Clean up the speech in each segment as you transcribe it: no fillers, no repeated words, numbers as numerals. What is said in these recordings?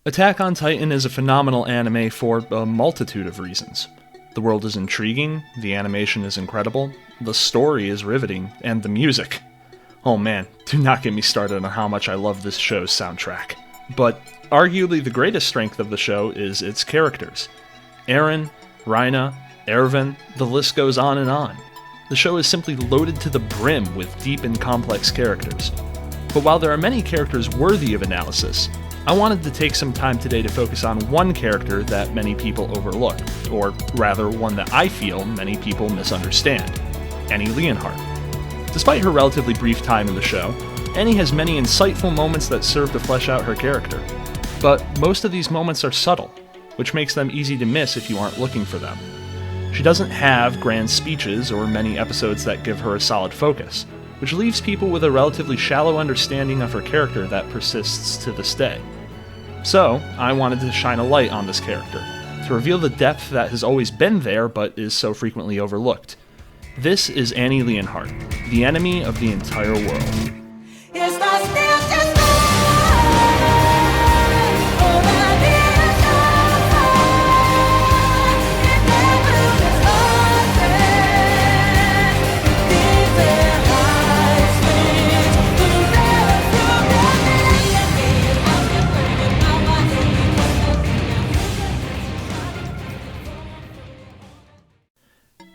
Attack on Titan is a phenomenal anime for a multitude of reasons. The world is intriguing, the animation is incredible, the story is riveting, and the music. Oh man, do not get me started on how much I love this show's soundtrack. But arguably the greatest strength of the show is its characters. Eren, Reina, Erwin, the list goes on and on. The show is simply loaded to the brim with deep and complex characters. But while there are many characters worthy of analysis, I wanted to take some time today to focus on one character that many people overlook, or rather one that I feel many people misunderstand, Annie Leonhart. Despite her relatively brief time in the show, Annie has many insightful moments that serve to flesh out her character. But most of these moments are subtle, which makes them easy to miss if you aren't looking for them. She doesn't have grand speeches or many episodes that give her a solid focus, which leaves people with a relatively shallow understanding of her character that persists to this day. So, I wanted to shine a light on this character, to reveal the depth that has always been there but is so frequently overlooked. This is Annie Leonhart, the enemy of the entire world.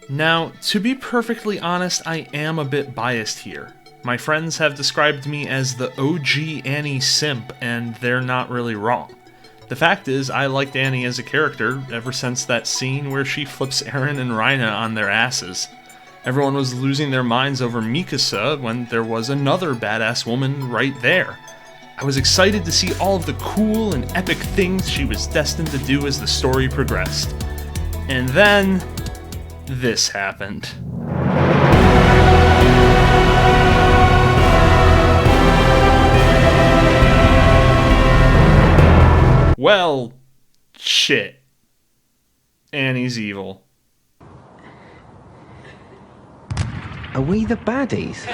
Now, to be perfectly honest, I am a bit biased here. My friends have described me as the OG Annie simp, and they're not really wrong. The fact is, I liked Annie as a character ever since that scene where she flips Eren and Reina on their asses. Everyone was losing their minds over Mikasa when there was another badass woman right there. I was excited to see all of the cool and epic things she was destined to do as the story progressed. And then this happened. Well, shit. Annie's evil. Are we the baddies?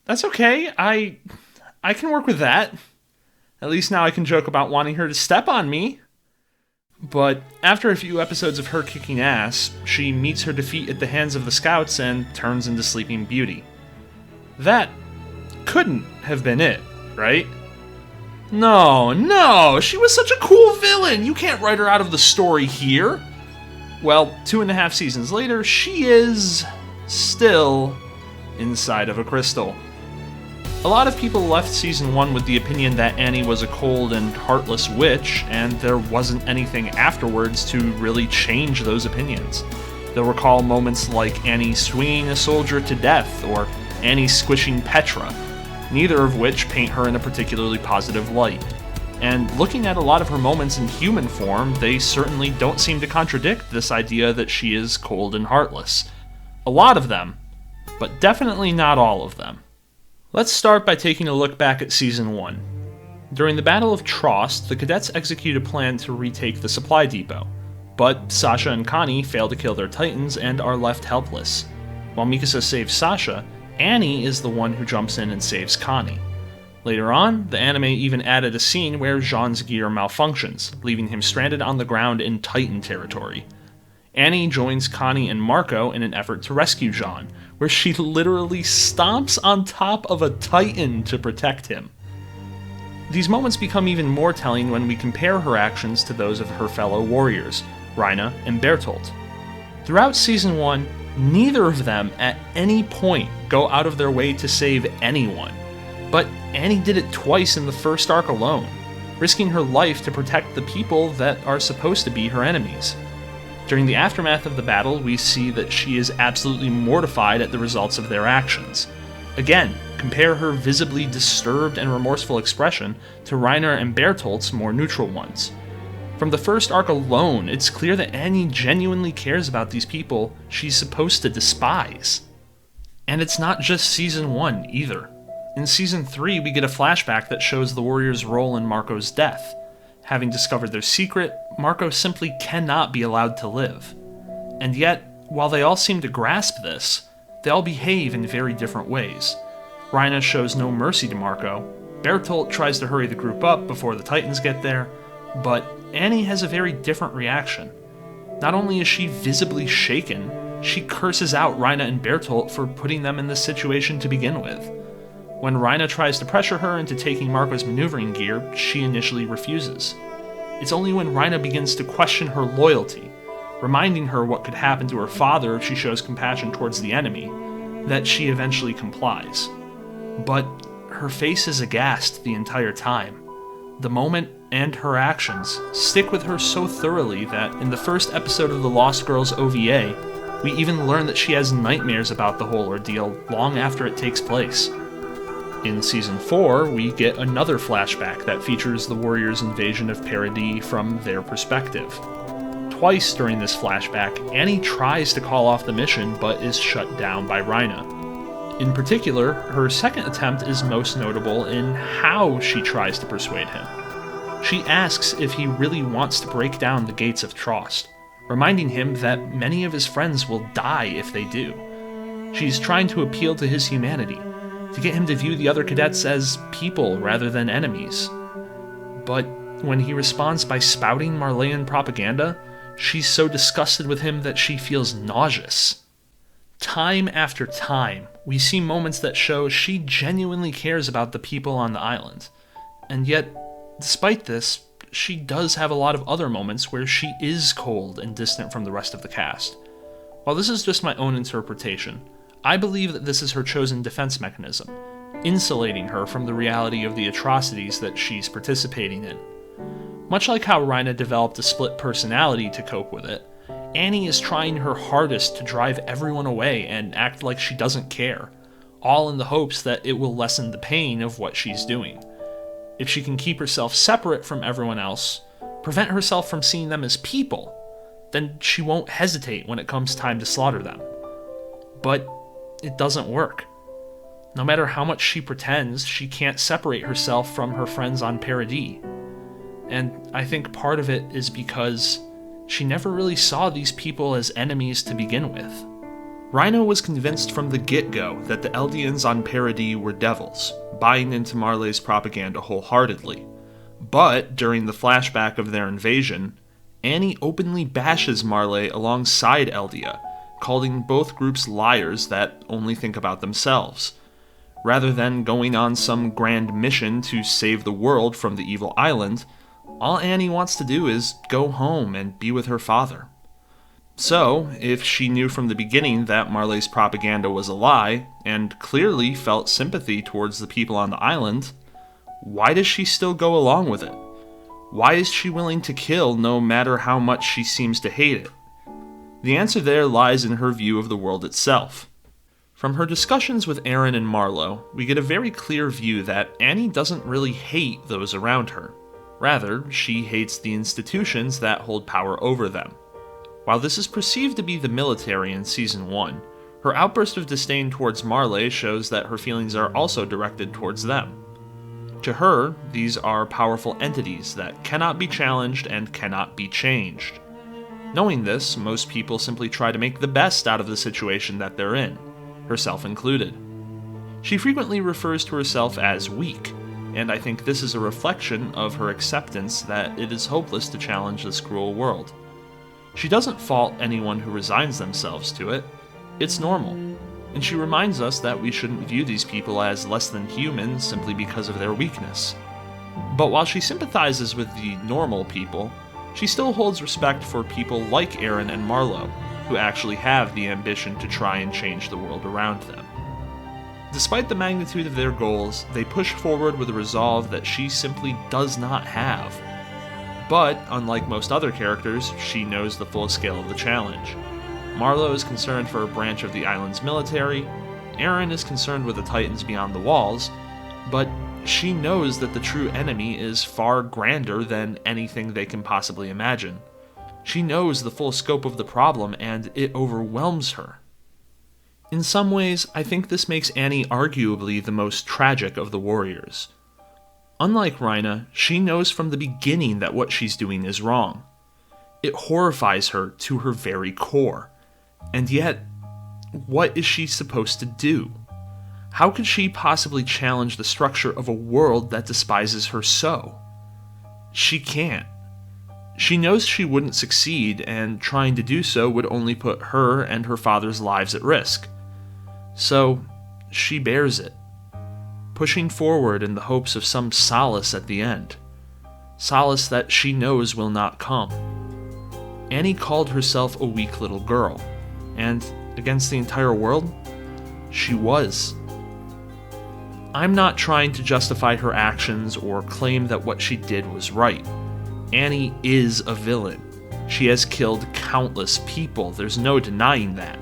That's okay. I can work with that. At least now I can joke about wanting her to step on me. But after a few episodes of her kicking ass, she meets her defeat at the hands of the Scouts and turns into Sleeping Beauty. That couldn't have been it, right? No, she was such a cool villain! You can't write her out of the story here! Well, 2.5 seasons later, she is still inside of a crystal. A lot of people left Season 1 with the opinion that Annie was a cold and heartless witch, and there wasn't anything afterwards to really change those opinions. They'll recall moments like Annie swinging a soldier to death, or Annie squishing Petra, neither of which paint her in a particularly positive light. And looking at a lot of her moments in human form, they certainly don't seem to contradict this idea that she is cold and heartless. A lot of them, but definitely not all of them. Let's start by taking a look back at Season 1. During the Battle of Trost, the cadets execute a plan to retake the supply depot, but Sasha and Connie fail to kill their titans and are left helpless. While Mikasa saves Sasha, Annie is the one who jumps in and saves Connie. Later on, the anime even added a scene where Jean's gear malfunctions, leaving him stranded on the ground in Titan territory. Annie joins Connie and Marco in an effort to rescue Jean, where she literally stomps on top of a Titan to protect him. These moments become even more telling when we compare her actions to those of her fellow warriors, Reina and Bertolt. Throughout Season 1, neither of them at any point go out of their way to save anyone, but Annie did it twice in the first arc alone, risking her life to protect the people that are supposed to be her enemies. During the aftermath of the battle, we see that she is absolutely mortified at the results of their actions. Again, compare her visibly disturbed and remorseful expression to Reiner and Bertolt's more neutral ones. From the first arc alone, it's clear that Annie genuinely cares about these people she's supposed to despise. And it's not just Season 1 either. In Season 3, we get a flashback that shows the warriors' role in Marco's death. Having discovered their secret, Marco simply cannot be allowed to live. And yet, while they all seem to grasp this, they all behave in very different ways. Reina shows no mercy to Marco, Bertolt tries to hurry the group up before the Titans get there, but Annie has a very different reaction. Not only is she visibly shaken, she curses out Rhina and Bertolt for putting them in this situation to begin with. When Rhina tries to pressure her into taking Marco's maneuvering gear, she initially refuses. It's only when Rhina begins to question her loyalty, reminding her what could happen to her father if she shows compassion towards the enemy, that she eventually complies. But her face is aghast the entire time. The moment and her actions stick with her so thoroughly that in the first episode of the Lost Girls OVA, we even learn that she has nightmares about the whole ordeal long after it takes place. In Season 4, we get another flashback that features the Warriors' invasion of Paradis from their perspective. Twice during this flashback, Annie tries to call off the mission but is shut down by Rhina. In particular, her second attempt is most notable in how she tries to persuade him. She asks if he really wants to break down the gates of Trost, reminding him that many of his friends will die if they do. She's trying to appeal to his humanity, to get him to view the other cadets as people rather than enemies. But when he responds by spouting Marleyan propaganda, she's so disgusted with him that she feels nauseous. Time after time, we see moments that show she genuinely cares about the people on the island. And yet, despite this, she does have a lot of other moments where she is cold and distant from the rest of the cast. While this is just my own interpretation, I believe that this is her chosen defense mechanism, insulating her from the reality of the atrocities that she's participating in. Much like how Rhina developed a split personality to cope with it, Annie is trying her hardest to drive everyone away and act like she doesn't care, all in the hopes that it will lessen the pain of what she's doing. If she can keep herself separate from everyone else, prevent herself from seeing them as people, then she won't hesitate when it comes time to slaughter them. But it doesn't work. No matter how much she pretends, she can't separate herself from her friends on Paradis. And I think part of it is because she never really saw these people as enemies to begin with. Rhino was convinced from the get-go that the Eldians on Paradis were devils, buying into Marley's propaganda wholeheartedly. But during the flashback of their invasion, Annie openly bashes Marley alongside Eldia, calling both groups liars that only think about themselves. Rather than going on some grand mission to save the world from the evil island, all Annie wants to do is go home and be with her father. So, if she knew from the beginning that Marley's propaganda was a lie, and clearly felt sympathy towards the people on the island, why does she still go along with it? Why is she willing to kill no matter how much she seems to hate it? The answer there lies in her view of the world itself. From her discussions with Aaron and Marlowe, we get a very clear view that Annie doesn't really hate those around her. Rather, she hates the institutions that hold power over them. While this is perceived to be the military in Season 1, her outburst of disdain towards Marley shows that her feelings are also directed towards them. To her, these are powerful entities that cannot be challenged and cannot be changed. Knowing this, most people simply try to make the best out of the situation that they're in, herself included. She frequently refers to herself as weak, and I think this is a reflection of her acceptance that it is hopeless to challenge this cruel world. She doesn't fault anyone who resigns themselves to it. It's normal, and she reminds us that we shouldn't view these people as less than human simply because of their weakness. But while she sympathizes with the normal people, she still holds respect for people like Aaron and Marlowe, who actually have the ambition to try and change the world around them. Despite the magnitude of their goals, they push forward with a resolve that she simply does not have. But, unlike most other characters, she knows the full scale of the challenge. Marlowe is concerned for a branch of the island's military, Aaron is concerned with the Titans beyond the walls, but she knows that the true enemy is far grander than anything they can possibly imagine. She knows the full scope of the problem, and it overwhelms her. In some ways, I think this makes Annie arguably the most tragic of the warriors. Unlike Rhina, she knows from the beginning that what she's doing is wrong. It horrifies her to her very core. And yet, what is she supposed to do? How could she possibly challenge the structure of a world that despises her so? She can't. She knows she wouldn't succeed, and trying to do so would only put her and her father's lives at risk. So, she bears it, pushing forward in the hopes of some solace at the end. Solace that she knows will not come. Annie called herself a weak little girl, and against the entire world, she was. I'm not trying to justify her actions or claim that what she did was right. Annie is a villain. She has killed countless people, there's no denying that.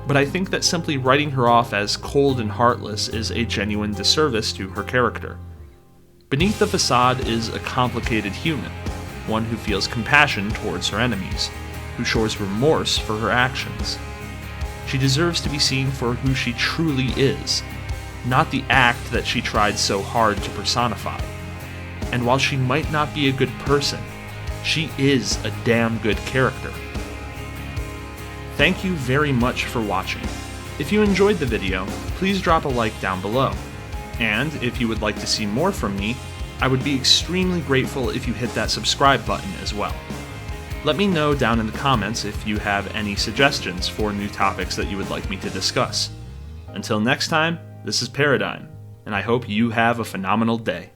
But I think that simply writing her off as cold and heartless is a genuine disservice to her character. Beneath the facade is a complicated human, one who feels compassion towards her enemies, who shows remorse for her actions. She deserves to be seen for who she truly is, not the act that she tried so hard to personify. And while she might not be a good person, she is a damn good character. Thank you very much for watching. If you enjoyed the video, please drop a like down below. And if you would like to see more from me, I would be extremely grateful if you hit that subscribe button as well. Let me know down in the comments if you have any suggestions for new topics that you would like me to discuss. Until next time, this is Paradigm, and I hope you have a phenomenal day.